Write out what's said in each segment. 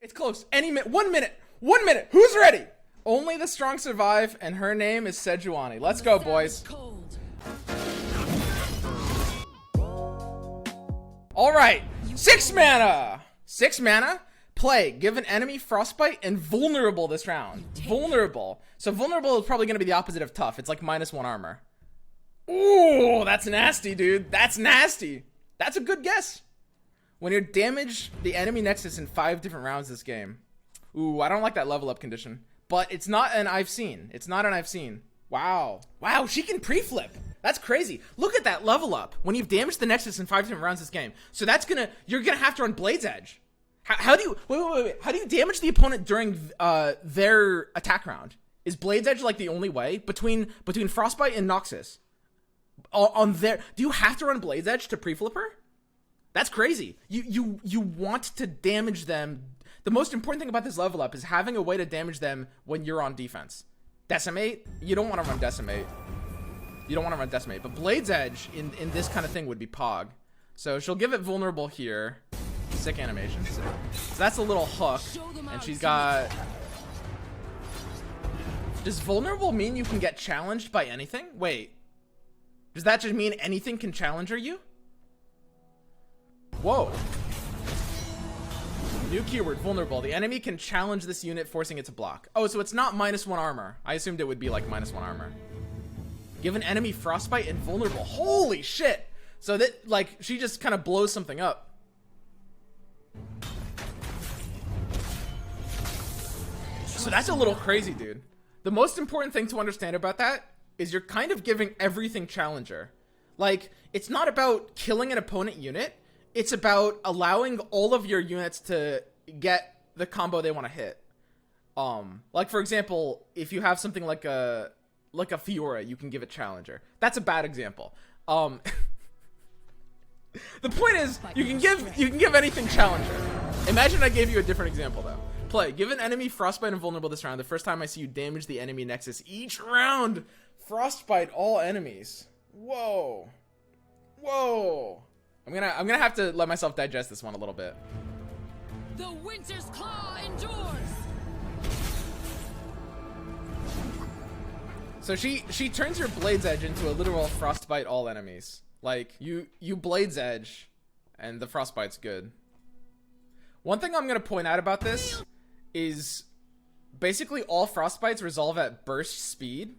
It's close. Any minute. 1 minute. 1 minute. Who's ready? Only the strong survive, and her name is Sejuani. Let's go, boys. All right. 6 mana. 6 mana. Play. Give an enemy frostbite and vulnerable this round. Vulnerable. So vulnerable is probably going to be the opposite of tough. It's like -1 armor. Ooh, that's nasty, dude. That's nasty. That's a good guess. When you damage the enemy nexus in 5 different rounds this game. Ooh, I don't like that level up condition. But it's not an I've seen. It's not an I've seen. Wow. Wow, she can pre-flip. That's crazy. Look at that level up when you've damaged the nexus in 5 different rounds this game. So that's gonna, you're gonna have to run Blade's Edge. How do you, wait. How do you damage the opponent during their attack round? Is Blade's Edge like the only way? Between Frostbite and Noxus? On their, do you have to run Blade's Edge to pre-flip her? That's crazy. You want to damage them. The most important thing about this level up is having a way to damage them when you're on defense. Decimate, you don't want to run Decimate. You don't want to run Decimate, but Blade's Edge in this kind of thing would be Pog. So she'll give it vulnerable here. Sick animation. So that's a little hook, and she's got... Does vulnerable mean you can get challenged by anything? Wait. Does that just mean anything can challenger you? Whoa. New keyword, vulnerable. The enemy can challenge this unit, forcing it to block. Oh, so it's not -1 armor. I assumed it would be like -1 armor. Give an enemy frostbite and vulnerable. Holy shit. So that, like, she just kind of blows something up. So that's a little crazy, dude. The most important thing to understand about that is you're kind of giving everything challenger. Like, it's not about killing an opponent unit. It's about allowing all of your units to get the combo they want to hit. Like, for example, if you have something like a Fiora, you can give it challenger. That's a bad example. The point is, you can give anything challenger. Imagine I gave you a different example though. Play. Give an enemy frostbite and vulnerable this round. The first time I see you damage the enemy nexus each round. Frostbite all enemies. Whoa. Whoa. I'm gonna have to let myself digest this one a little bit. The winter's claw endures. So she turns your Blade's Edge into a literal frostbite all enemies. Like you Blade's Edge, and the frostbite's good. One thing I'm gonna point out about this is basically all frostbites resolve at burst speed,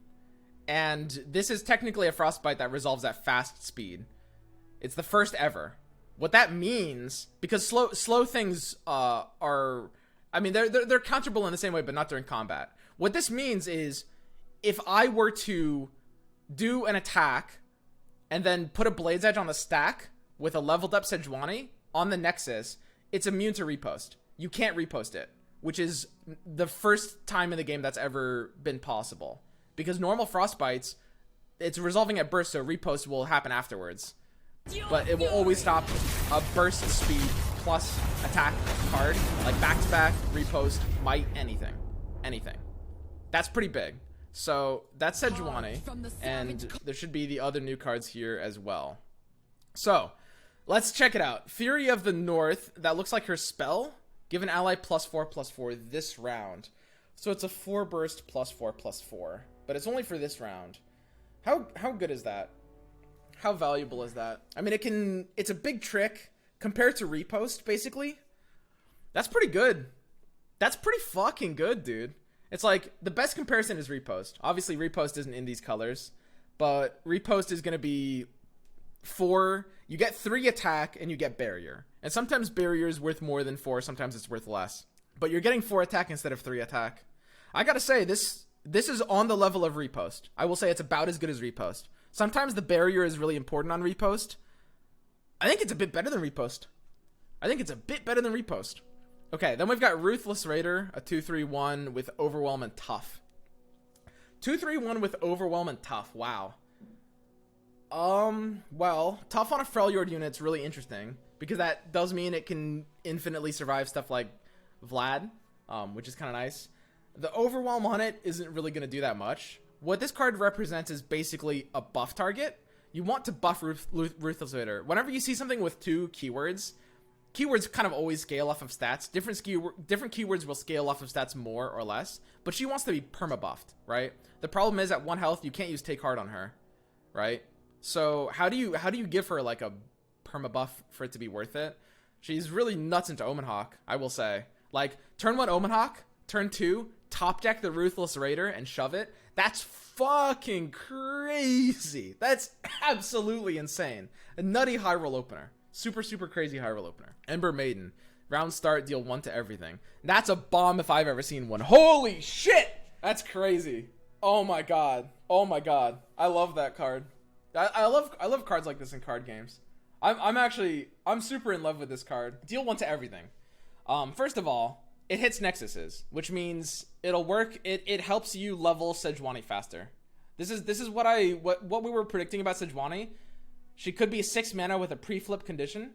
and this is technically a frostbite that resolves at fast speed. It's the first ever. What that means, because slow things are, I mean, they're counterable in the same way, but not during combat. What this means is, if I were to do an attack and then put a Blade's Edge on the stack with a leveled up Sejuani on the Nexus, it's immune to repost. You can't repost it, which is the first time in the game that's ever been possible. Because normal frostbites, it's resolving at burst, so repost will happen afterwards. But it will always stop a burst speed plus attack card, like back-to-back, repost, might, anything. That's pretty big. So that's Sejuani, and there should be the other new cards here as well. So let's check it out. Fury of the North, that looks like her spell. Give an ally +4/+4 this round. So it's a 4 burst +4/+4, but it's only for this round. How good is that? How valuable is that? I mean, it's a big trick compared to repost, basically. That's pretty good. That's pretty fucking good, dude. It's like, the best comparison is repost. Obviously, repost isn't in these colors, but repost is going to be 4. You get 3 attack, and you get barrier. And sometimes barrier is worth more than 4, sometimes it's worth less. But you're getting 4 attack instead of 3 attack. I gotta say, this is on the level of repost. I will say it's about as good as repost. Sometimes the barrier is really important on repost. I think it's a bit better than repost. Okay, then we've got Ruthless Raider, a 2/3/1 with Overwhelm and Tough. 2/3/1 with Overwhelm and Tough, wow. Well, Tough on a Freljord unit is really interesting, because that does mean it can infinitely survive stuff like Vlad, which is kind of nice. The Overwhelm on it isn't really going to do that much. What this card represents is basically a buff target. You want to buff Ruthless Raider. Whenever you see something with 2 keywords, keywords kind of always scale off of stats. Different keywords will scale off of stats more or less, but she wants to be perma-buffed, right? The problem is at 1 health, you can't use Take Heart on her, right? So how do you give her like a perma-buff for it to be worth it? She's really nuts into Omen Hawk, I will say. Like, turn 1 Omen Hawk, turn 2, top deck the Ruthless Raider and shove it. That's fucking crazy. That's absolutely insane. A nutty high roll opener. Super, super crazy high roll opener. Ember Maiden. Round start, deal 1 to everything. That's a bomb if I've ever seen one. Holy shit! That's crazy. Oh my god. Oh my god. I love that card. I love cards like this in card games. I'm super in love with this card. Deal 1 to everything. First of all, it hits Nexuses, which means it'll work. It helps you level Sejuani faster. This is what we were predicting about Sejuani. She could be 6 mana with a pre-flip condition.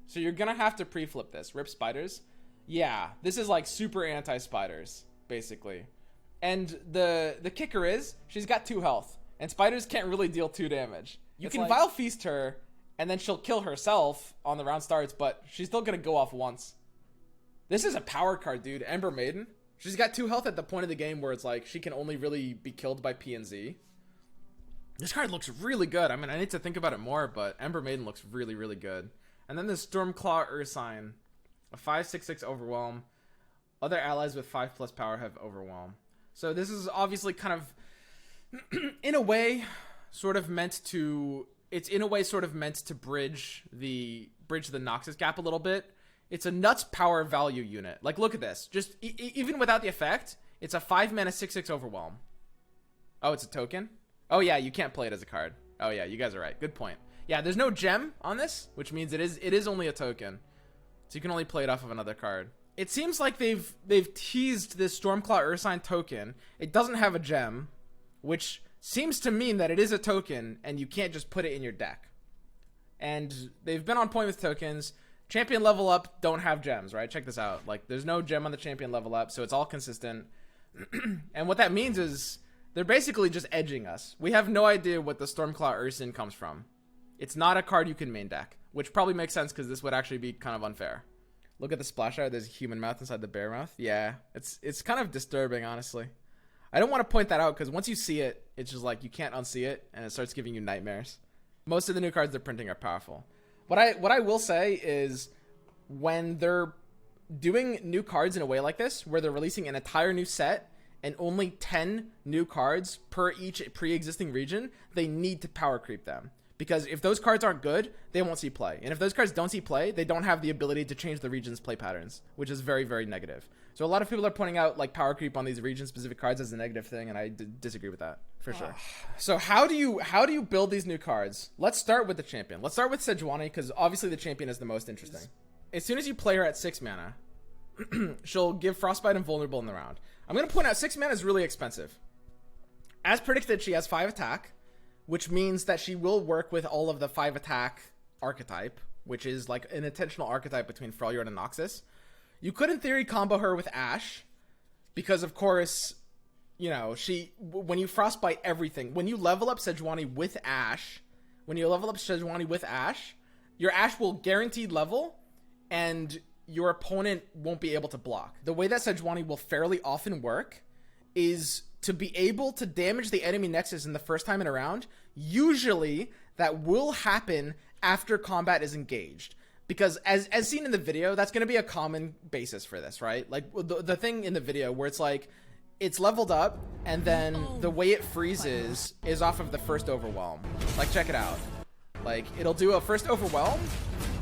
So you're gonna have to pre-flip this. Rip spiders. Yeah, this is like super anti-spiders, basically. And the kicker is, she's got 2 health. And spiders can't really deal 2 damage. You can Vile Feast her, and then she'll kill herself on the round starts, but she's still gonna go off once. This is a power card, dude. Ember Maiden. She's got 2 health at the point of the game where it's like, she can only really be killed by P and Z. This card looks really good. I mean, I need to think about it more, but Ember Maiden looks really, really good. And then the Stormclaw Ursine. A 5/6/6 Overwhelm. Other allies with 5+ power have Overwhelm. So this is obviously kind of, in a way, sort of meant to... It's in a way sort of meant to bridge the Noxus gap a little bit. It's a nuts power value unit. Like, look at this. Just, even without the effect, it's a 5 mana 6/6 Overwhelm. Oh, it's a token? Oh yeah, you can't play it as a card. Oh yeah, you guys are right. Good point. Yeah, there's no gem on this, which means it is only a token. So you can only play it off of another card. It seems like they've teased this Stormclaw Ursine token. It doesn't have a gem, which seems to mean that it is a token and you can't just put it in your deck. And they've been on point with tokens. Champion level up don't have gems, right? Check this out. Like, there's no gem on the champion level up, so it's all consistent. And what that means is they're basically just edging us. We have no idea what the Stormclaw Ursine comes from. It's not a card you can main deck, which probably makes sense because this would actually be kind of unfair. Look at the splash art. There's a human mouth inside the bear mouth. Yeah, it's kind of disturbing, honestly. I don't want to point that out because once you see it, it's just like you can't unsee it, and it starts giving you nightmares. Most of the new cards they're printing are powerful. What I will say is when they're doing new cards in a way like this, where they're releasing an entire new set and only 10 new cards per each pre-existing region, they need to power creep them. Because if those cards aren't good, they won't see play. And if those cards don't see play, they don't have the ability to change the region's play patterns, which is very, very negative. So a lot of people are pointing out like power creep on these region-specific cards as a negative thing, and I disagree with that, for sure. So how do you build these new cards? Let's start with the champion. Let's start with Sejuani, because obviously the champion is the most interesting. As soon as you play her at 6 mana, she'll give Frostbite invulnerable in the round. I'm going to point out 6 mana is really expensive. As predicted, she has 5 attack, which means that she will work with all of the 5 attack archetype, which is like an intentional archetype between Freljord and Noxus. You could, in theory, combo her with Ashe, because, of course, you know, when you Frostbite everything, when you level up Sejuani with Ashe, your Ashe will guaranteed level, and your opponent won't be able to block. The way that Sejuani will fairly often work is to be able to damage the enemy Nexus in the first time in a round. Usually, that will happen after combat is engaged. Because as seen in the video, that's going to be a common basis for this, right? Like, the thing in the video where it's like, it's leveled up, and then the way it freezes is off of the first overwhelm. Like, check it out. Like, it'll do a first overwhelm,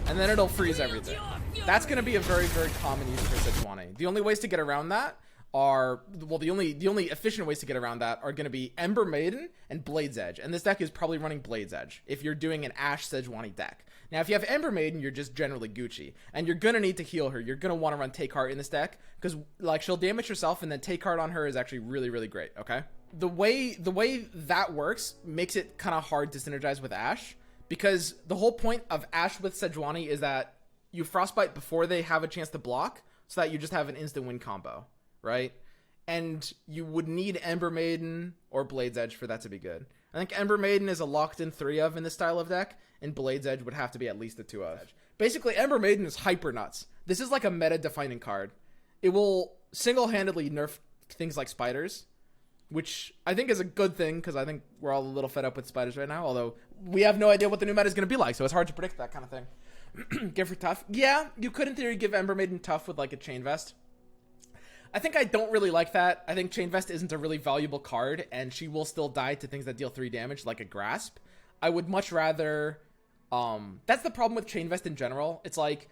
and then it'll freeze everything. That's going to be a very, very common use for Sejuani. The only ways to get around that are, well, the only efficient ways to get around that are going to be Ember Maiden and Blade's Edge. And this deck is probably running Blade's Edge if you're doing an Ashe Sejuani deck. Now, if you have Ember Maiden, you're just generally Gucci, and you're going to need to heal her. You're going to want to run Take Heart in this deck, because, like, she'll damage herself, and then Take Heart on her is actually really, really great, okay? The way that works makes it kind of hard to synergize with Ashe, because the whole point of Ashe with Sejuani is that you Frostbite before they have a chance to block, so that you just have an instant win combo, right? And you would need Ember Maiden or Blade's Edge for that to be good. I think Ember Maiden is a locked-in 3 of in this style of deck, and Blade's Edge would have to be at least a 2 of. Basically, Ember Maiden is hyper nuts. This is like a meta-defining card. It will single-handedly nerf things like spiders, which I think is a good thing, because I think we're all a little fed up with spiders right now, although we have no idea what the new meta is going to be like, so it's hard to predict that kind of thing. Give her tough. Yeah, you could in theory give Ember Maiden tough with like a Chain Vest. I think I don't really like that. I think Chain Vest isn't a really valuable card, and she will still die to things that deal 3 damage, like a Grasp. I would much rather... that's the problem with Chain Vest in general. It's like,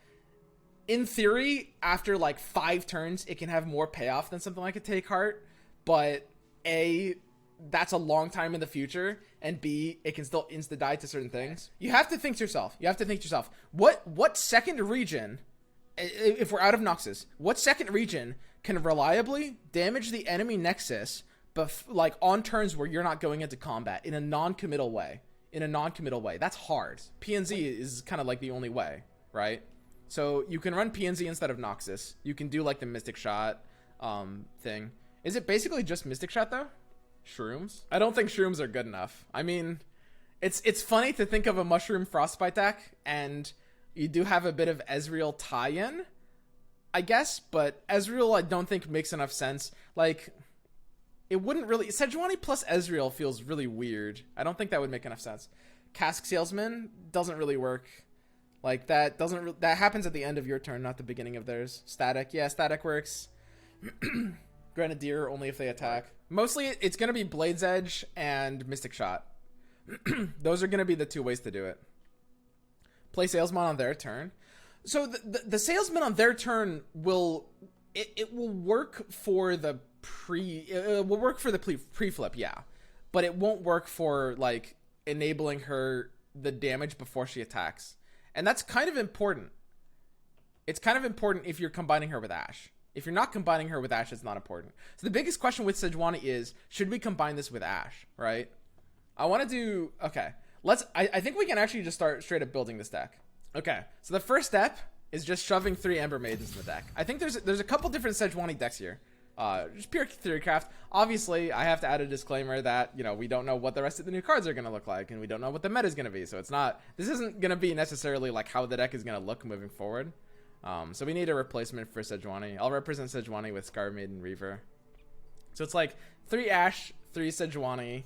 in theory, after like 5 turns, it can have more payoff than something like a Take Heart, but A, that's a long time in the future, and B, it can still insta-die to certain things. You have to think to yourself, what second region, if we're out of Noxus, what second region can reliably damage the enemy Nexus, but like on turns where you're not going into combat in a non-committal way? That's hard. PNZ is kind of like the only way, right? So you can run PNZ instead of Noxus. You can do like the Mystic Shot thing. Is it basically just Mystic Shot though? Shrooms? I don't think shrooms are good enough. I mean, it's funny to think of a Mushroom Frostbite deck, and you do have a bit of Ezreal tie-in, I guess, but Ezreal I don't think makes enough sense. Like, it wouldn't really... Sejuani plus Ezreal feels really weird. I don't think that would make enough sense. Cask Salesman doesn't really work. Like, that doesn't... that happens at the end of your turn, not the beginning of theirs. Static. Yeah, Static works. Grenadier, only if they attack. Mostly, it's going to be Blade's Edge and Mystic Shot. Those are going to be the 2 ways to do it. Play Salesman on their turn. So, the Salesman on their turn will... It will work for the pre-flip, yeah, but it won't work for like enabling her the damage before she attacks, and that's kind of important. It's kind of important if you're combining her with Ashe. If you're not combining her with Ashe, it's not important. So the biggest question with Sejuani is, should we combine this with Ashe, right? I want to do... Okay, I think we can actually just start straight up building this deck. Okay, so the first step is just shoving 3 Ember Maidens in the deck. I think there's a couple different Sejuani decks here. Just pure theorycraft. Obviously, I have to add a disclaimer that, you know, we don't know what the rest of the new cards are going to look like, and we don't know what the meta is going to be. So this isn't going to be necessarily like how the deck is going to look moving forward. So we need a replacement for Sejuani. I'll represent Sejuani with Scar Maiden Reaver. So it's like 3 Ashe, 3 Sejuani,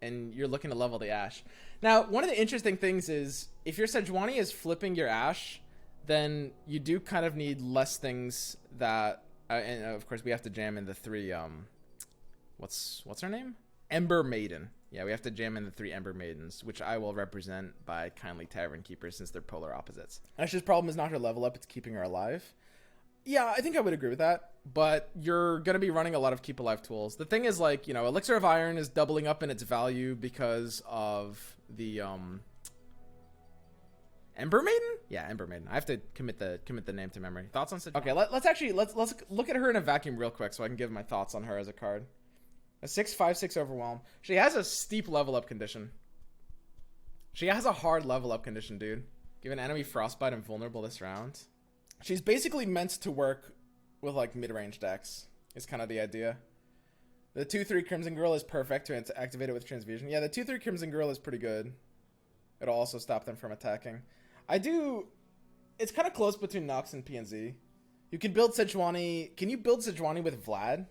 and you're looking to level the Ashe. Now, one of the interesting things is, if your Sejuani is flipping your Ashe, then you do kind of need less things that... and of course we have to jam in the 3 what's her name? Ember Maiden. Yeah, we have to jam in the 3 Ember Maidens, which I will represent by Kindly Tavern Keeper, since they're polar opposites. Ashe's problem is not her level up, it's keeping her alive. Yeah, I think I would agree with that, but you're gonna be running a lot of keep alive tools. The thing is, like, you know, Elixir of Iron is doubling up in its value because of the Ember Maiden? Yeah, Ember Maiden. I have to commit the name to memory. Thoughts on Sejuani? Okay, let's look at her in a vacuum real quick so I can give my thoughts on her as a card. A 6/5/6 Overwhelm. She has a steep level up condition. She has a hard level up condition, dude. Give an enemy Frostbite and vulnerable this round. She's basically meant to work with like mid-range decks, is kind of the idea. The 2/3 Crimson Girl is perfect to activate it with Transfusion. Yeah, the 2/3 Crimson Girl is pretty good. It'll also stop them from attacking. It's kind of close between Nox and PNZ. You can build Sejuani. Can you build Sejuani with Vlad?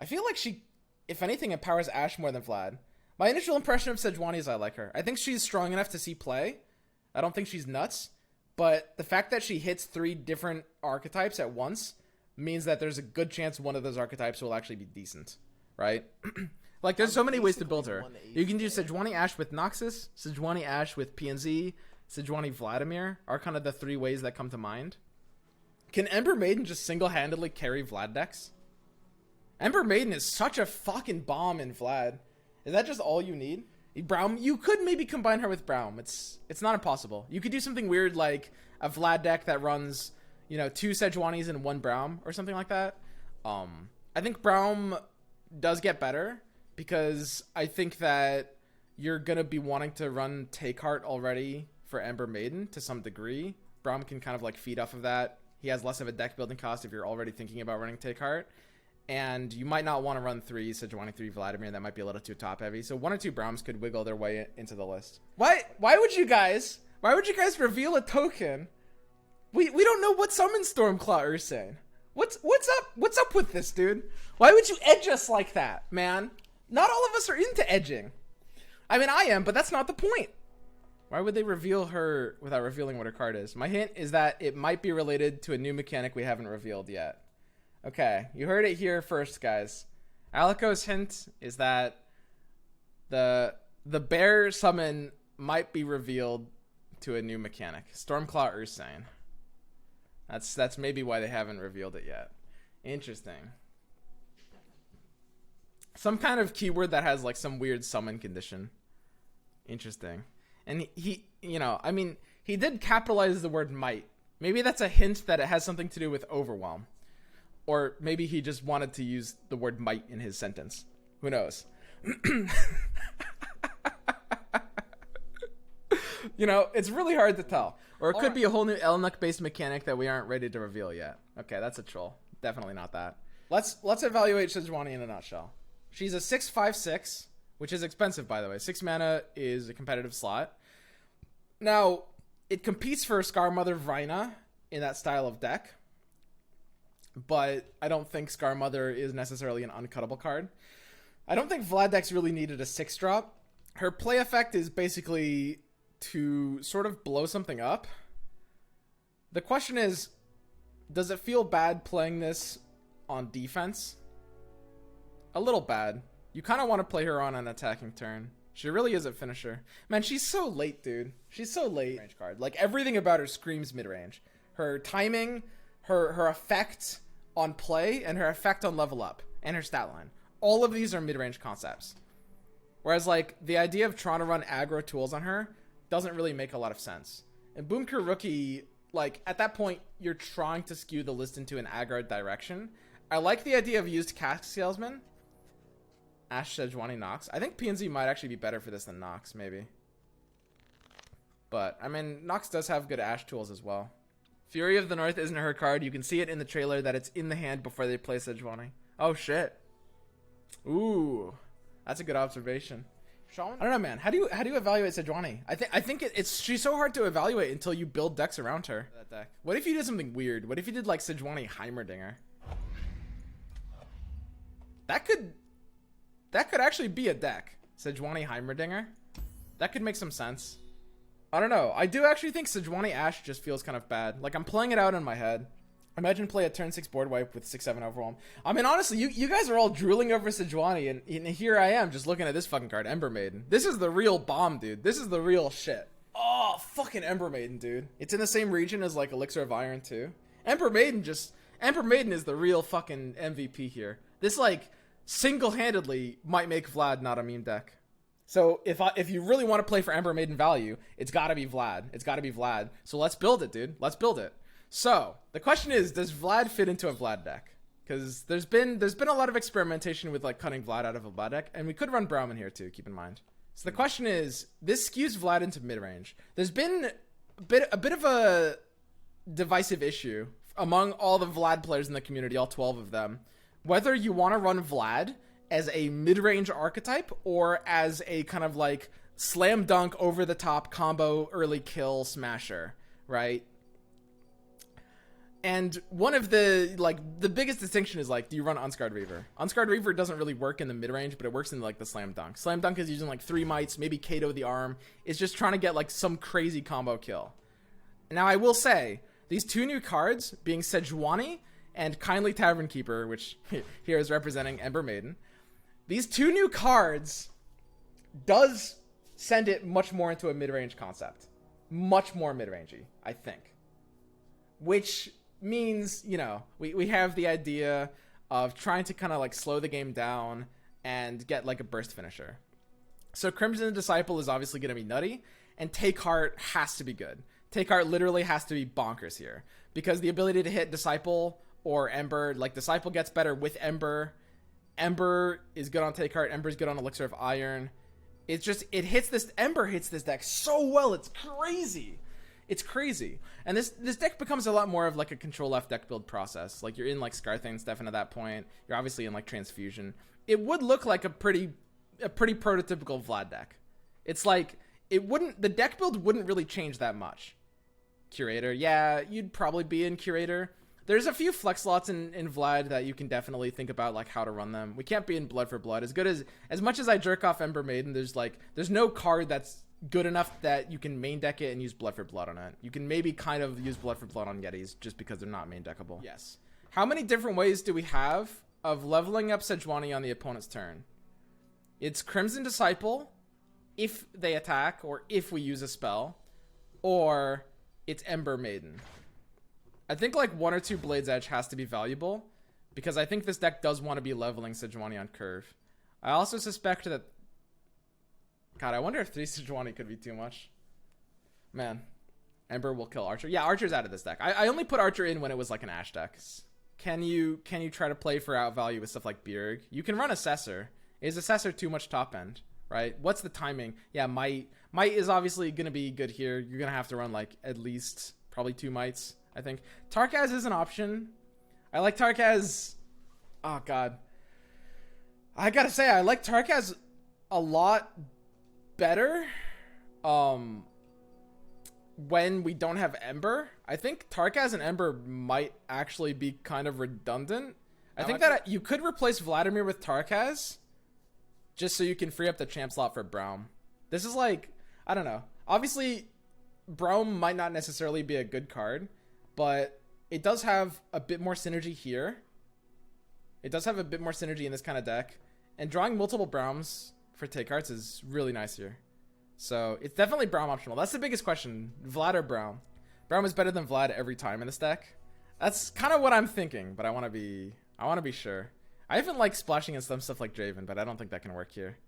I feel like she, if anything, empowers Ashe more than Vlad. My initial impression of Sejuani is I like her. I think she's strong enough to see play. I don't think she's nuts. But the fact that she hits 3 different archetypes at once means that there's a good chance one of those archetypes will actually be decent, right? Like, there's so many ways to build her. You can do Sejuani Ashe with Noxus, Sejuani Ashe with PNZ, Sejuani Vladimir are kind of the 3 ways that come to mind. Can Ember Maiden just single-handedly carry Vlad decks? Ember Maiden is such a fucking bomb in Vlad. Is that just all you need? Braum, you could maybe combine her with Braum. It's not impossible. You could do something weird like a Vlad deck that runs, you know, 2 Sejuanis and 1 Braum or something like that. I think Braum does get better because I think that you're going to be wanting to run Take Heart already for Ember Maiden to some degree. Braum can kind of like feed off of that. He has less of a deck building cost if you're already thinking about running Take Heart. And you might not want to run 3 Sejuani, 3 Vladimir. That might be a little too top heavy. So 1 or 2 Braums could wiggle their way into the list. Why would you guys Why would you guys reveal a token? We don't know what summons Stormclaw Ursane. What's up? What's up with this, dude? Why would you edge us like that, man? Not all of us are into edging. I mean, I am, but that's not the point. Why would they reveal her without revealing what her card is? My hint is that it might be related to a new mechanic we haven't revealed yet. Okay, you heard it here first, guys. Alico's hint is that the bear summon might be revealed to a new mechanic. Stormclaw Ursane. That's maybe why they haven't revealed it yet. Interesting. Some kind of keyword that has like some weird summon condition. Interesting. And he you know, I mean, he did capitalize the word might. Maybe that's a hint that it has something to do with overwhelm. Or maybe he just wanted to use the word might in his sentence. Who knows? You know, it's really hard to tell. Or it could be a whole new Elnuck-based mechanic that we aren't ready to reveal yet. Okay, that's a troll. Definitely not that. Let's evaluate Sejuani in a nutshell. She's a 6/5/6, which is expensive, by the way. 6 mana is a competitive slot. Now, it competes for Scarmother Vrina in that style of deck. But I don't think Scarmother is necessarily an uncuttable card. I don't think Vlad decks really needed a 6-drop. Her play effect is basically to sort of blow something up. The question is, does it feel bad playing this on defense? A little bad. You kind of want to play her on an attacking turn. She really is a finisher. Man, she's so late, dude. She's so late. Range card. Like, everything about her screams mid-range. Her timing, her effect on play, and her effect on level up, and her stat line. All of these are mid-range concepts. Whereas, like, the idea of trying to run aggro tools on her doesn't really make a lot of sense. And Boomker Rookie, like, at that point, you're trying to skew the list into an aggro direction. I like the idea of used Cask Salesman. Ash, Sejuani, Nox. I think PNZ might actually be better for this than Nox, maybe. But, I mean, Nox does have good Ash tools as well. Fury of the North isn't her card. You can see it in the trailer that it's in the hand before they play Sejuani. Oh, shit. Ooh. That's a good observation. I don't know, man. How do you evaluate Sejuani? I think she's so hard to evaluate until you build decks around her. That deck. What if you did something weird? What if you did like Sejuani Heimerdinger? That could actually be a deck. Sejuani Heimerdinger. That could make some sense. I don't know. I do actually think Sejuani Ash just feels kind of bad. Like, I'm playing it out in my head. Imagine play a turn 6 board wipe with 6/7 overwhelm. I mean, honestly, you guys are all drooling over Sejuani, and here I am just looking at this fucking card, Ember Maiden. This is the real bomb, dude. This is the real shit. Oh, fucking Ember Maiden, dude. It's in the same region as, like, Elixir of Iron, too. Ember Maiden is the real fucking MVP here. This, like, single-handedly might make Vlad not a meme deck. So if you really want to play for Ember Maiden value, it's gotta be Vlad. It's gotta be Vlad. So let's build it, dude. Let's build it. So the question is, does Vlad fit into a Vlad deck? Because there's been a lot of experimentation with like cutting Vlad out of a Vlad deck, and we could run Browman here too. Keep in mind. So the question is, this skews Vlad into mid range. There's been a bit of a divisive issue among all the Vlad players in the community, all 12 of them, whether you want to run Vlad as a mid-range archetype or as a kind of like slam dunk over the top combo early kill smasher, right? And one of the biggest distinction is like, do you run Unscarred Reaver? Unscarred Reaver doesn't really work in the mid-range, but it works in like the slam dunk. Slam dunk is using like 3 mites, maybe Kato the arm. It's just trying to get like some crazy combo kill. Now I will say, these 2 new cards, being Sejuani and Kindly Tavern Keeper, which here is representing Ember Maiden, these 2 new cards does send it much more into a mid-range concept. Much more mid-rangey, I think. Which means, you know, we have the idea of trying to kind of like slow the game down and get like a burst finisher. So Crimson Disciple is obviously going to be nutty, and Take Heart has to be good. Take Heart literally has to be bonkers here, because the ability to hit Disciple or Ember, like Disciple gets better with Ember. Ember is good on Take Heart. Ember is good on Elixir of Iron. It's just, Ember hits this deck so well. It's crazy. It's crazy. And this deck becomes a lot more of like a control F deck build process. Like, you're in like Scarthane Stefan at that point. You're obviously in like Transfusion. It would look like a pretty prototypical Vlad deck. It's like, the deck build wouldn't really change that much. Curator, yeah, you'd probably be in Curator. There's a few flex slots in Vlad that you can definitely think about, like, how to run them. We can't be in Blood for Blood. As much as I jerk off Ember Maiden, there's no card that's good enough that you can main deck it and use Blood for Blood on it. You can maybe kind of use Blood for Blood on Yetis just because they're not main deckable. Yes. How many different ways do we have of leveling up Sejuani on the opponent's turn? It's Crimson Disciple, if they attack, or if we use a spell, or it's Ember Maiden. I think like 1 or 2 Blades Edge has to be valuable, because I think this deck does want to be leveling Sejuani on curve. I also suspect that... God, I wonder if 3 Sejuani could be too much. Man, Ember will kill Archer. Yeah, Archer's out of this deck. I only put Archer in when it was like an Ash deck. Can you try to play for out value with stuff like Bjerg? You can run Assessor. Is Assessor too much top end, right? What's the timing? Yeah, Might is obviously going to be good here. You're going to have to run like at least probably 2 Mights, I think. Tarkaz is an option. I like Tarkaz. Oh, God. I got to say, I like Tarkaz a lot better when we don't have Ember. I think Tarkaz and Ember might actually be kind of redundant. I think that you could replace Vladimir with Tarkaz just so you can free up the champ slot for Braum. This is like, I don't know. Obviously, Braum might not necessarily be a good card, but it does have a bit more synergy here. It does have a bit more synergy in this kind of deck. And drawing multiple Braums for take cards is really nice here. So it's definitely Braum optional. That's the biggest question. Vlad or Braum? Braum is better than Vlad every time in this deck. That's kind of what I'm thinking, but I want to be sure. I even like splashing in some stuff like Draven, but I don't think that can work here.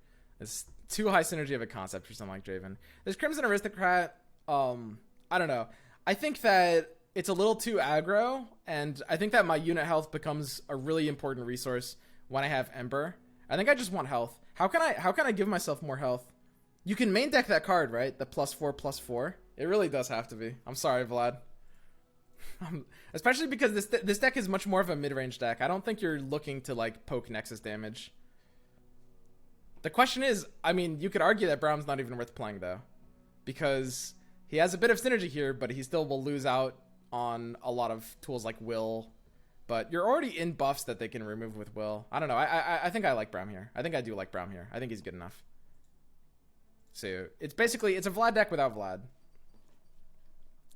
It's too high synergy of a concept for something like Draven. There's Crimson Aristocrat. I don't know. I think that it's a little too aggro, and I think that my unit health becomes a really important resource when I have Ember. I think I just want health. How can I give myself more health? You can main deck that card, right? The +4/+4. It really does have to be. I'm sorry, Vlad. Especially because this deck is much more of a mid-range deck. I don't think you're looking to like poke Nexus damage. The question is, I mean, you could argue that Braum's not even worth playing though, because he has a bit of synergy here, but he still will lose out on a lot of tools like Will. But you're already in buffs that they can remove with Will. I don't know. I think I like Braum here. I think I do like Braum here. I think he's good enough. So it's basically, it's a Vlad deck without Vlad,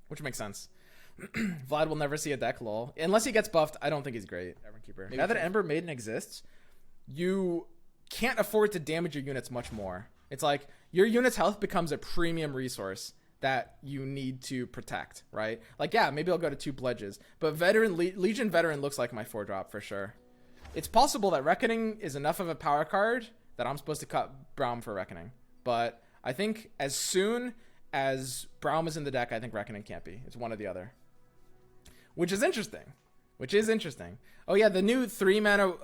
which makes sense. Vlad will never see a deck, lol. Unless he gets buffed, I don't think he's great. Keeper. Now that Ember Maiden exists, you can't afford to damage your units much more. It's like your unit's health becomes a premium resource that you need to protect, right? Like, yeah, maybe I'll go to 2 pledges, but Legion Veteran looks like my 4-drop for sure. It's possible that Reckoning is enough of a power card that I'm supposed to cut Braum for Reckoning, but I think as soon as Braum is in the deck, I think Reckoning can't be. It's one or the other. Which is interesting. Oh yeah, the new 3 mana,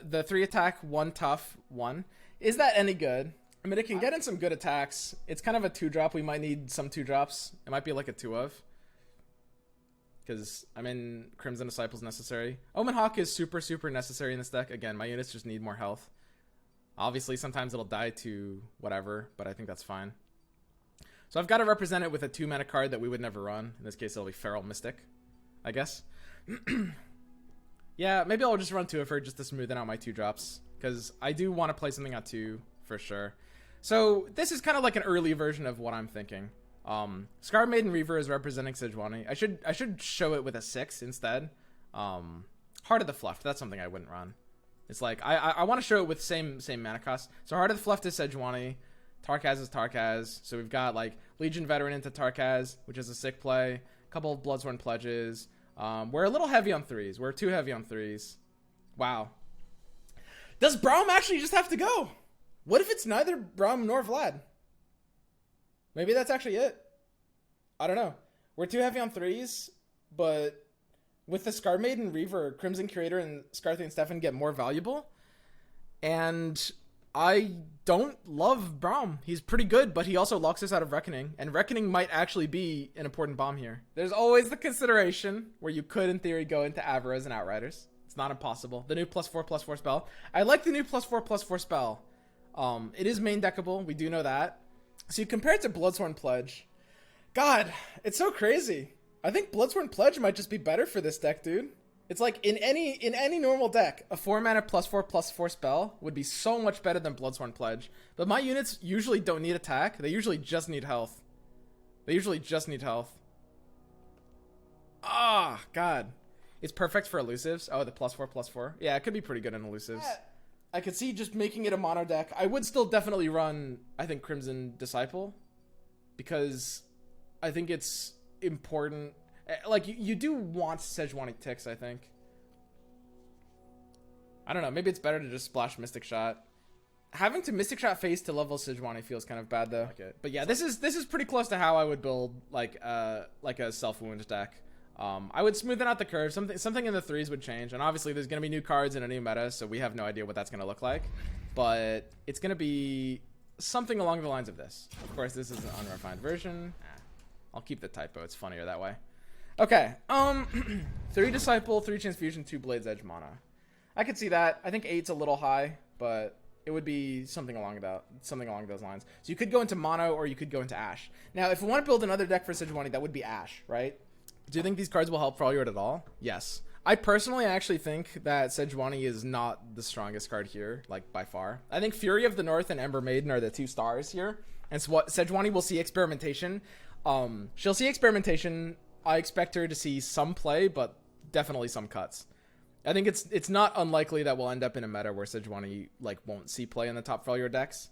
the 3 attack, 1 tough, 1. Is that any good? I mean, it can get in some good attacks. It's kind of a 2-drop. We might need some 2-drops. It might be like a 2 of. Because, I mean, Crimson Disciple's necessary. Omen Hawk is super, super necessary in this deck. Again, my units just need more health. Obviously, sometimes it'll die to whatever, but I think that's fine. So I've got to represent it with a 2-mana card that we would never run. In this case, it'll be Feral Mystic, I guess. Yeah, maybe I'll just run 2 of her just to smoothen out my 2-drops. Because I do want to play something at 2 for sure. So this is kind of like an early version of what I'm thinking. Scar Maiden Reaver is representing Sejuani. I should show it with a 6 instead. Heart of the Fluff, that's something I wouldn't run. It's like I want to show it with same mana cost. So Heart of the Fluff is Sejuani. Tarkaz is Tarkaz. So we've got like Legion Veteran into Tarkaz, which is a sick play. A couple of Bloodsworn pledges. We're a little heavy on 3s. We're too heavy on 3s. Wow. Does Braum actually just have to go? What if it's neither Braum nor Vlad? Maybe that's actually it. I don't know. We're too heavy on 3s, but with the Scar Maiden Reaver, Crimson Curator and Scarthy and Stefan get more valuable. And I don't love Braum. He's pretty good, but he also locks us out of Reckoning. And Reckoning might actually be an important bomb here. There's always the consideration where you could, in theory, go into Avaras and Outriders. It's not impossible. The new +4/+4 spell. I like the new +4/+4 spell. It is main deckable. We do know that. So you compare it to Bloodsworn Pledge. God, it's so crazy. I think Bloodsworn Pledge might just be better for this deck, dude. It's like in any normal deck, a 4-mana +4/+4 spell would be so much better than Bloodsworn Pledge. But my units usually don't need attack. They usually just need health. Ah, God. It's perfect for elusives. Oh, the +4/+4. Yeah, it could be pretty good in elusives. Yeah, I could see just making it a mono deck. I would still definitely run, I think, Crimson Disciple. Because I think it's important. Like, you do want Sejuani ticks, I think. I don't know. Maybe it's better to just splash Mystic Shot. Having to Mystic Shot face to level Sejuani feels kind of bad, though. But yeah, this is pretty close to how I would build, like a self-wound deck. I would smoothen out the curve. Something in the 3s would change. And obviously, there's going to be new cards in a new meta, so we have no idea what that's going to look like. But it's going to be something along the lines of this. Of course, this is an unrefined version. I'll keep the typo. It's funnier that way. Okay. 3 Disciple, 3 Transfusion, 2 Blades Edge mana. I could see that. I think 8's a little high, but it would be something along those lines. So you could go into mono or you could go into Ash. Now, if we want to build another deck for Sejuani, that would be Ash, right? Do you think these cards will help Freljord at all? Yes. I personally actually think that Sejuani is not the strongest card here, like by far. I think Fury of the North and Ember Maiden are the 2 stars here. And so what Sejuani will see experimentation. She'll see experimentation. I expect her to see some play, but definitely some cuts. I think it's not unlikely that we'll end up in a meta where Sejuani like won't see play in the top Freljord decks.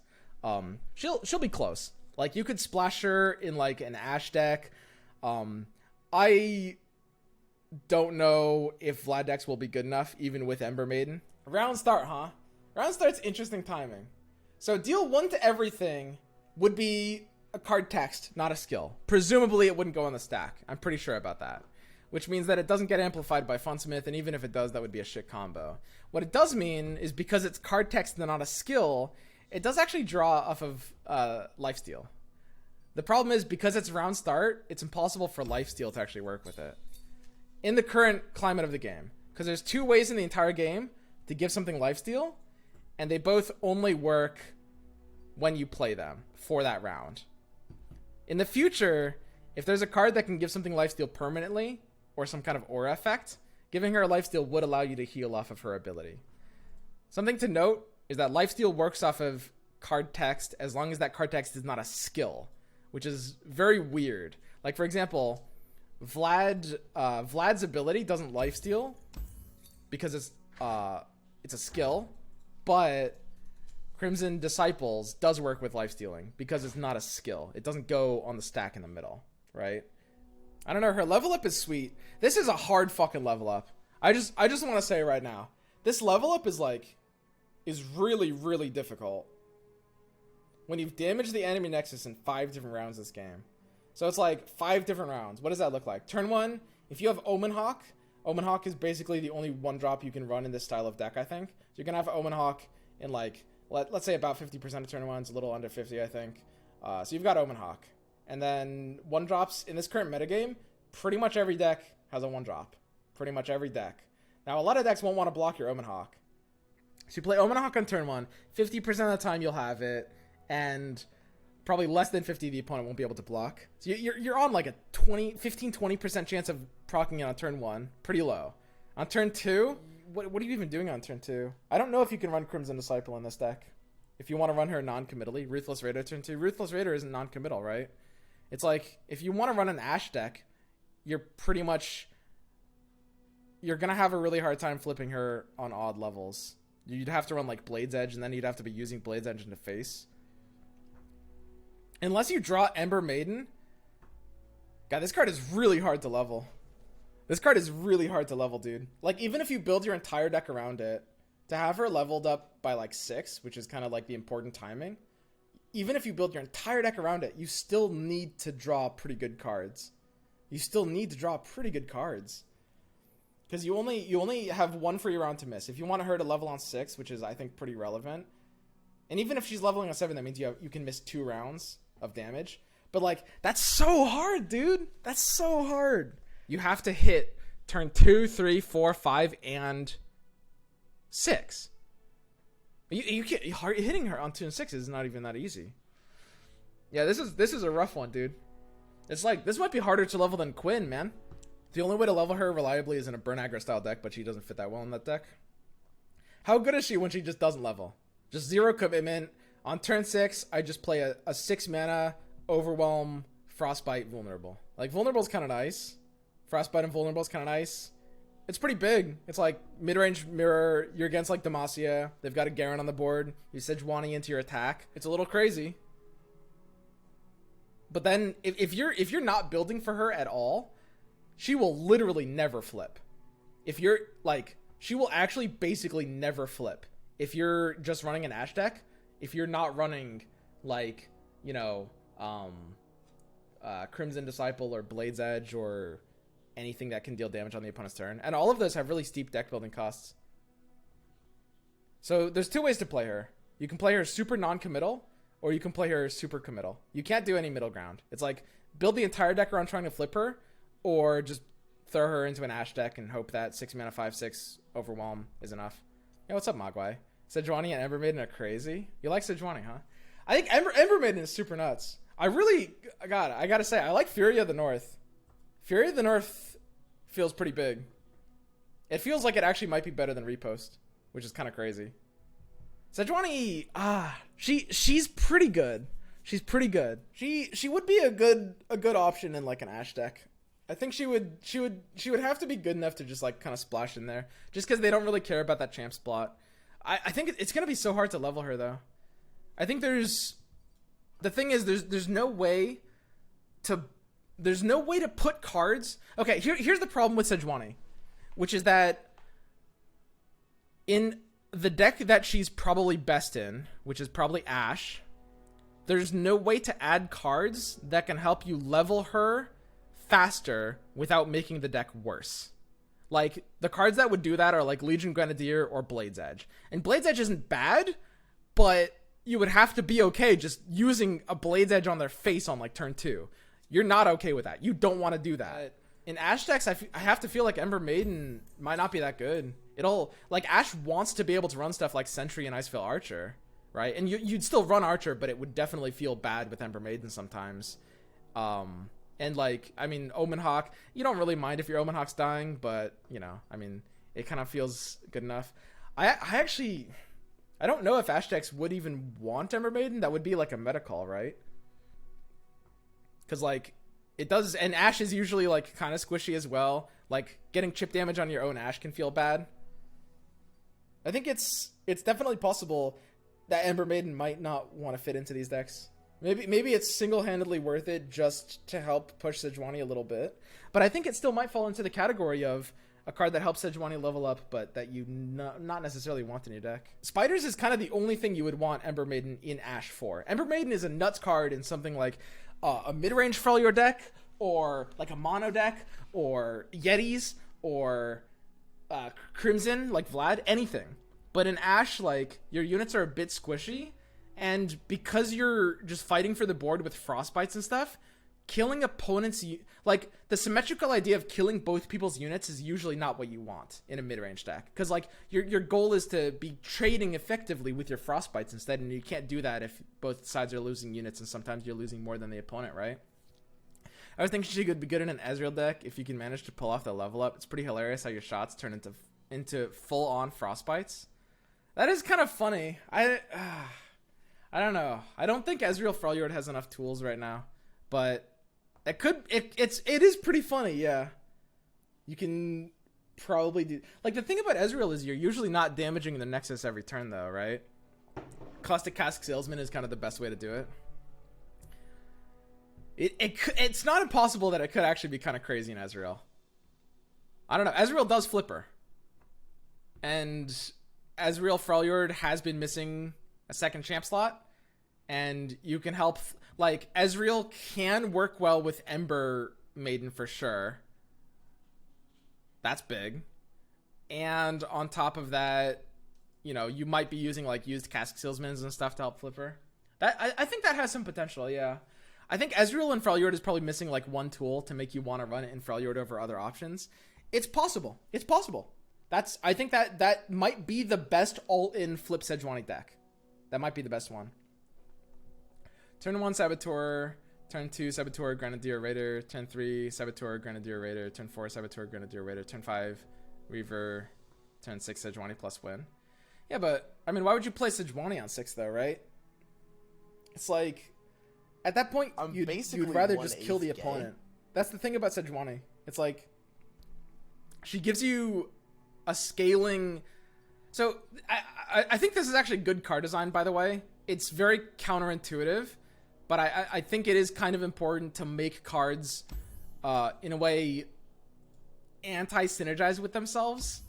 She'll be close. Like you could splash her in like an Ash deck. I don't know if Vlad decks will be good enough even with Ember Maiden. Round start, huh? Round start's interesting timing. So deal 1 to everything would be a card text, not a skill. Presumably it wouldn't go on the stack. I'm pretty sure about that. Which means that it doesn't get amplified by Funsmith, and even if it does, that would be a shit combo. What it does mean is because it's card text and not a skill, it does actually draw off of lifesteal. The problem is because it's round start, it's impossible for lifesteal to actually work with it. In the current climate of the game. Because there's 2 ways in the entire game to give something lifesteal, and they both only work when you play them for that round. In the future, if there's a card that can give something lifesteal permanently, or some kind of aura effect, giving her a lifesteal would allow you to heal off of her ability. Something to note is that lifesteal works off of card text as long as that card text is not a skill, which is very weird. Like for example, Vlad's ability doesn't lifesteal because it's a skill, but Crimson Disciples does work with lifestealing because it's not a skill. It doesn't go on the stack in the middle, right? I don't know. Her level up is sweet. This is a hard fucking level up. I just want to say right now, this level up is really, really difficult when you've damaged the enemy nexus in 5 different rounds this game. So it's like 5 different rounds. What does that look like? Turn 1, if you have Omen Hawk is basically the only 1-drop you can run in this style of deck, I think. So you're going to have Omen Hawk in like, let's say about 50% of turn 1. It's a little under 50, I think. So you've got Omen Hawk. And then 1-drops in this current metagame, pretty much every deck has a 1-drop. Pretty much every deck. Now, a lot of decks won't want to block your Omen Hawk. So you play Omen Hawk on turn 1, 50% of the time you'll have it, and probably less than 50 the opponent won't be able to block. So you're on like a 15-20% chance of proccing it on turn 1. Pretty low. On turn 2, what are you even doing on turn 2? I don't know if you can run Crimson Disciple in this deck. If you want to run her non-committally. Ruthless Raider turn 2. Ruthless Raider isn't non-committal, right? It's like, if you want to run an Ash deck, you're going to have a really hard time flipping her on odd levels. You'd have to run like Blade's Edge, and then you'd have to be using Blade's Edge into face. Unless you draw Ember Maiden. God, this card is really hard to level. This card is really hard to level, dude. Like, even if you build your entire deck around it, to have her leveled up by like 6, which is kind of like the important timing, even if you build your entire deck around it, you still need to draw pretty good cards. Because you only have 1 free round to miss. If you want her to level on 6, which is I think pretty relevant, and even if she's leveling on 7, that means you can miss 2 rounds of damage. But like, that's so hard, dude. That's so hard. You have to hit turn 2, 3, 4, 5, and 6. You can't, hitting her on turn 6 is not even that easy. Yeah, this is a rough one, dude. It's like, this might be harder to level than Quinn, man. The only way to level her reliably is in a burn aggro style deck, but she doesn't fit that well in that deck. How good is she when she just doesn't level? Just 0 commitment. On turn 6, I just play a 6 mana, Overwhelm, Frostbite, Vulnerable. Like, Vulnerable's kind of nice. Frostbite and Vulnerable's kind of nice. It's pretty big. It's like mid-range mirror. You're against like Demacia. They've got a Garen on the board. You Sejuani into your attack. It's a little crazy. But then if you're not building for her at all, she will literally never flip. If you're like, she will actually basically never flip. If you're just running an Ashe deck, if you're not running like, you know, Crimson Disciple or Blade's Edge or anything that can deal damage on the opponent's turn. And all of those have really steep deck building costs. So there's 2 ways to play her. You can play her super non-committal, or you can play her super committal. You can't do any middle ground. It's like, build the entire deck around trying to flip her, or just throw her into an Ashe deck and hope that 6 mana 5/6 Overwhelm is enough. Yeah, what's up, Mogwai? Sejuani and Ember Maiden are crazy. You like Sejuani, huh? I think Ember Maiden is super nuts. I gotta say, I like Fury of the North. Fury of the North feels pretty big. It feels like it actually might be better than Repost, which is kind of crazy. Sejuani, she's pretty good. She's pretty good. She would be a good option in like an Ashe deck. I think she would have to be good enough to just like kind of splash in there, just because they don't really care about that champ spot. I think it's gonna be so hard to level her though. I think there's no way to put cards. Okay, here's the problem with Sejuani, which is that in the deck that she's probably best in, which is probably Ashe, there's no way to add cards that can help you level her faster without making the deck worse. Like, the cards that would do that are like Legion Grenadier or Blade's Edge. And Blade's Edge isn't bad, but you would have to be okay just using a Blade's Edge on their face on like turn 2. You're not okay with that. You don't want to do that. In Ashe decks, I have to feel like Ember Maiden might not be that good. Like, Ashe wants to be able to run stuff like Sentry and Icefield Archer, right? And you'd still run Archer, but it would definitely feel bad with Ember Maiden sometimes. And like, I mean, Omen Hawk, you don't really mind if your Omen Hawk's dying, but, you know, I mean, it kind of feels good enough. I don't know if Ashe decks would even want Ember Maiden. That would be like a meta call, right? Because, like, it does, and Ashe is usually, like, kind of squishy as well. Like, getting chip damage on your own Ashe can feel bad. I think it's definitely possible that Ember Maiden might not want to fit into these decks. Maybe it's single-handedly worth it just to help push Sejuani a little bit. But I think it still might fall into the category of a card that helps Sejuani level up, but that you not necessarily want in your deck. Spiders is kind of the only thing you would want Ember Maiden in Ashe for. Ember Maiden is a nuts card in something like a mid-range Freljord deck, or like a mono deck, or Yetis, or Crimson, like Vlad, anything. But in Ashe, like, your units are a bit squishy, and because you're just fighting for the board with frostbites and stuff, killing opponents, like, the symmetrical idea of killing both people's units is usually not what you want in a mid-range deck. Because, like, your goal is to be trading effectively with your frostbites instead, and you can't do that if both sides are losing units, and sometimes you're losing more than the opponent, right? I was thinking she could be good in an Ezreal deck if you can manage to pull off the level up. It's pretty hilarious how your shots turn into full-on frostbites. That is kind of funny. I don't know. I don't think Ezreal Freljord has enough tools right now, but it is pretty funny, yeah. You can probably do, like, the thing about Ezreal is you're usually not damaging the Nexus every turn though, right? Caustic Cask Salesman is kind of the best way to do it. It's not impossible that it could actually be kind of crazy in Ezreal. I don't know. Ezreal does flipper. And Ezreal Freljord has been missing a second champ slot. And you can help, like, Ezreal can work well with Ember Maiden for sure. That's big. And on top of that, you know, you might be using, like, used Cask Salesmans and stuff to help flipper. I think that has some potential, yeah. I think Ezreal and Freljord is probably missing, like, one tool to make you want to run it in Freljord over other options. It's possible. It's possible. I think that might be the best all-in flip Sejuani deck. That might be the best one. Turn 1, Saboteur. Turn 2, Saboteur, Grenadier, Raider. Turn 3, Saboteur, Grenadier, Raider. Turn 4, Saboteur, Grenadier, Raider. Turn 5, Reaver. Turn 6, Sejuani plus win. Yeah, but, I mean, why would you play Sejuani on 6, though, right? It's like, at that point, you'd rather just kill the opponent. That's the thing about Sejuani. It's like, she gives you a scaling... So, I think this is actually good card design, by the way. It's very counterintuitive, but I think it is kind of important to make cards, in a way, anti-synergize with themselves,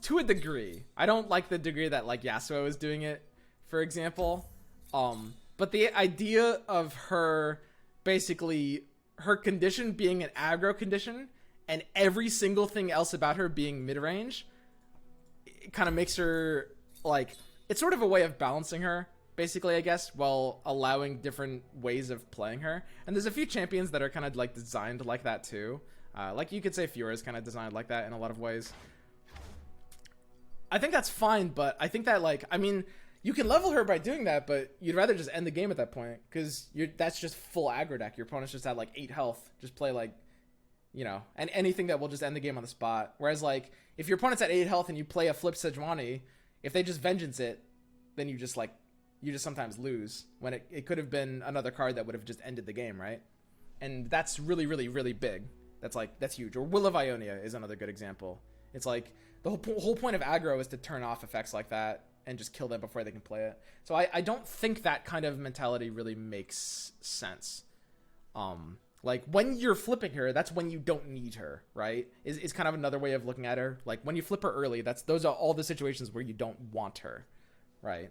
to a degree. I don't like the degree that, like, Yasuo is doing it, for example. But the idea of her, basically, her condition being an aggro condition, and every single thing else about her being mid-range, it kind of makes her, like, it's sort of a way of balancing her, basically, I guess, while allowing different ways of playing her. And there's a few champions that are kind of, like, designed like that, too. Like, you could say Fiora is kind of designed like that in a lot of ways. I think that's fine, but I think that, like, I mean, you can level her by doing that, but you'd rather just end the game at that point, because that's just full aggro deck. Your opponent's just at, like, 8 health. Just play, like, you know, and anything that will just end the game on the spot. Whereas, like, if your opponent's at 8 health and you play a flip Sejuani, if they just vengeance it, then you just sometimes lose, when it could have been another card that would have just ended the game, right? And that's really, really, really big. That's huge. Or Will of Ionia is another good example. It's like, the whole point of aggro is to turn off effects like that and just kill them before they can play it. So I don't think that kind of mentality really makes sense. Like, when you're flipping her, that's when you don't need her, right? Is kind of another way of looking at her. Like, when you flip her early, those are all the situations where you don't want her, right?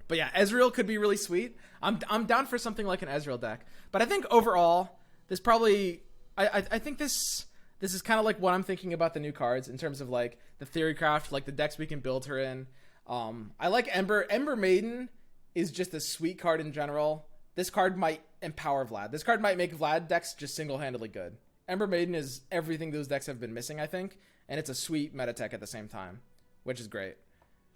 But yeah, Ezreal could be really sweet. I'm down for something like an Ezreal deck. But I think overall, this probably... I think this is kind of like what I'm thinking about the new cards in terms of, like, the Theorycraft, like, the decks we can build her in. I like Ember. Ember Maiden is just a sweet card in general. This card might empower Vlad. This card might make Vlad decks just single-handedly good. Ember Maiden is everything those decks have been missing, I think. And it's a sweet meta tech at the same time, which is great.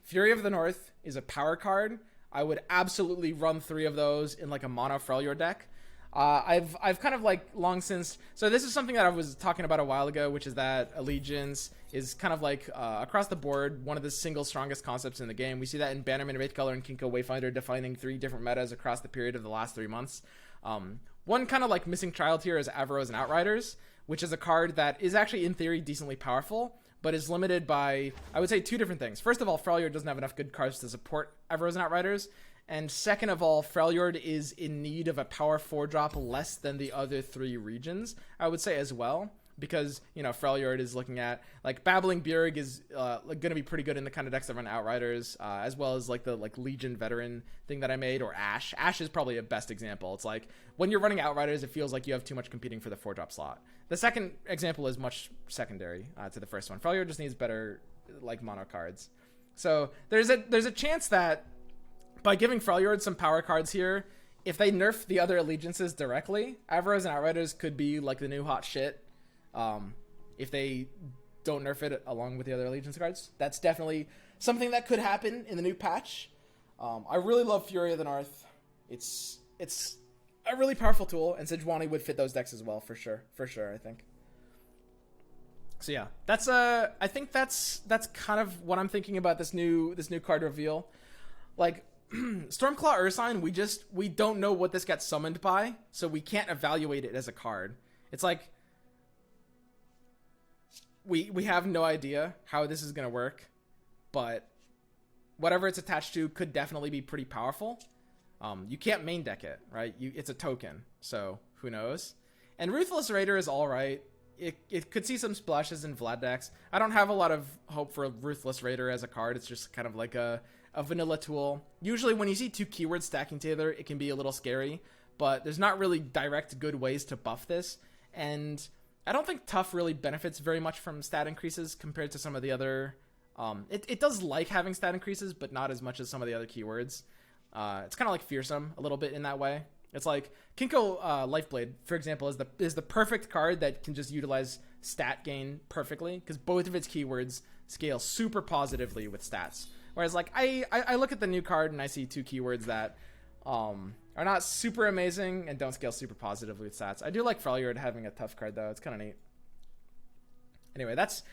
Fury of the North is a power card. I would absolutely run 3 of those in, like, a mono Freljord deck. I've kind of, like, long since... So this is something that I was talking about a while ago, which is that Allegiance is kind of, like, across the board, one of the single strongest concepts in the game. We see that in Bannerman, Wraithcolor, and Kinko Wayfinder defining 3 different metas across the period of the last 3 months. One kind of, like, missing child here is Avaros and Outriders, which is a card that is actually, in theory, decently powerful, but is limited by, I would say, 2 different things. First of all, Freljord doesn't have enough good cards to support Avaros and Outriders. And second of all, Freljord is in need of a power 4 drop less than the other 3 regions, I would say, as well. Because, you know, Freljord is looking at, like, Babbling Bjerg is going to be pretty good in the kind of decks that run Outriders, as well as, like, the, like, Legion Veteran thing that I made, or Ashe. Ashe is probably a best example. It's like, when you're running Outriders, it feels like you have too much competing for the 4-drop slot. The second example is much secondary to the first one. Freljord just needs better, like, mono cards. So there's a chance that by giving Freljord some power cards here, if they nerf the other allegiances directly, Avaros and Outriders could be, like, the new hot shit. If they don't nerf it along with the other allegiance cards. That's definitely something that could happen in the new patch. I really love Fury of the North. It's a really powerful tool, and Sejuani would fit those decks as well, for sure, I think. So yeah, I think that's kind of what I'm thinking about this new card reveal. Like, Stormclaw Ursine, we don't know what this gets summoned by, so we can't evaluate it as a card. It's like, we have no idea how this is gonna work, but whatever it's attached to could definitely be pretty powerful. You can't main deck it, right? It's a token, so who knows? And Ruthless Raider is alright. It could see some splashes in Vlad decks. I don't have a lot of hope for Ruthless Raider as a card. It's just kind of like a vanilla tool. Usually when you see 2 keywords stacking together, it can be a little scary, but there's not really direct good ways to buff this. And I don't think Tough really benefits very much from stat increases compared to some of the other... It does like having stat increases, but not as much as some of the other keywords. It's kind of like Fearsome a little bit in that way. It's like Kinko Lifeblade, for example, is the perfect card that can just utilize stat gain perfectly, because both of its keywords scale super positively with stats. Whereas, like, I look at the new card and I see 2 keywords that are not super amazing and don't scale super positively with stats. I do like Freljord having a tough card though. It's kind of neat. Anyway, that's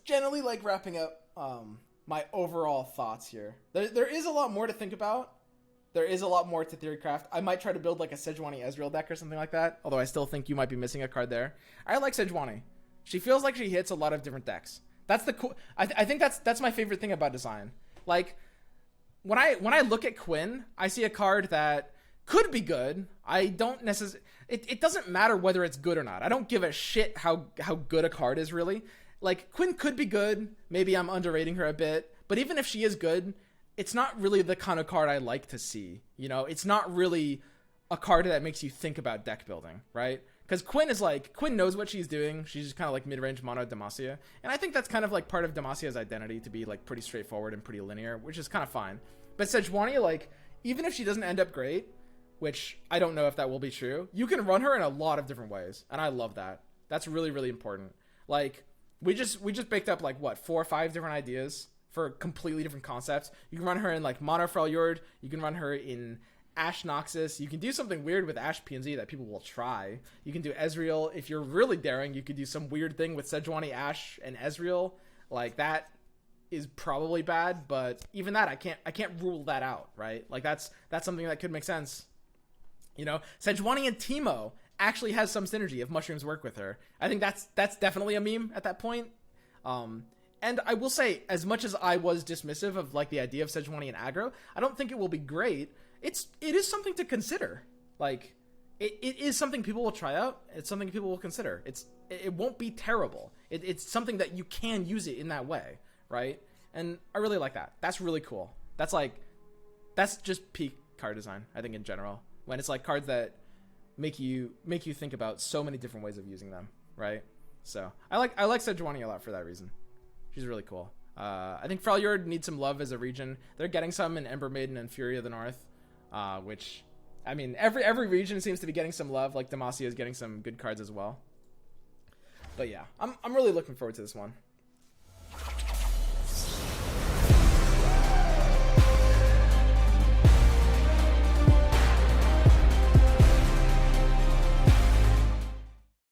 generally like wrapping up my overall thoughts here. There is a lot more to think about. There is a lot more to Theorycraft. I might try to build like a Sejuani Ezreal deck or something like that. Although I still think you might be missing a card there. I like Sejuani. She feels like she hits a lot of different decks. That's the cool. I think that's my favorite thing about design. Like when I look at Quinn, I see a card that could be good. I don't necessarily. It doesn't matter whether it's good or not. I don't give a shit how good a card is really. Like Quinn could be good. Maybe I'm underrating her a bit. But even if she is good, it's not really the kind of card I like to see. You know, it's not really a card that makes you think about deck building, right? Because Quinn knows what she's doing. She's just kind of like mid-range mono Demacia. And I think that's kind of like part of Demacia's identity to be like pretty straightforward and pretty linear, which is kind of fine. But Sejuani, like, even if she doesn't end up great, which I don't know if that will be true, you can run her in a lot of different ways. And I love that. That's really, really important. Like, we just baked up like, what, 4 or 5 different ideas for completely different concepts. You can run her in like Mono Freljord. You can run her in Ashe Noxus. You can do something weird with Ashe PNZ that people will try. You can do Ezreal. If you're really daring, you could do some weird thing with Sejuani, Ashe, and Ezreal. Like, that is probably bad, but even that, I can't rule that out, right? Like, that's something that could make sense. You know, Sejuani and Teemo actually has some synergy if mushrooms work with her. I think that's definitely a meme at that point. And I will say, as much as I was dismissive of like the idea of Sejuani and aggro, I don't think it will be great. It is something to consider. Like, it is something people will try out. It's something people will consider. It won't be terrible. It's something that you can use it in that way, right? And I really like that. That's really cool. That's just peak card design, I think, in general. When it's like cards that make you think about so many different ways of using them, right? So I like Sejuani a lot for that reason. She's really cool. I think Freljord needs some love as a region. They're getting some in Ember Maiden and Fury of the North. Which, I mean, every region seems to be getting some love. Like Demacia is getting some good cards as well. But yeah, I'm really looking forward to this one.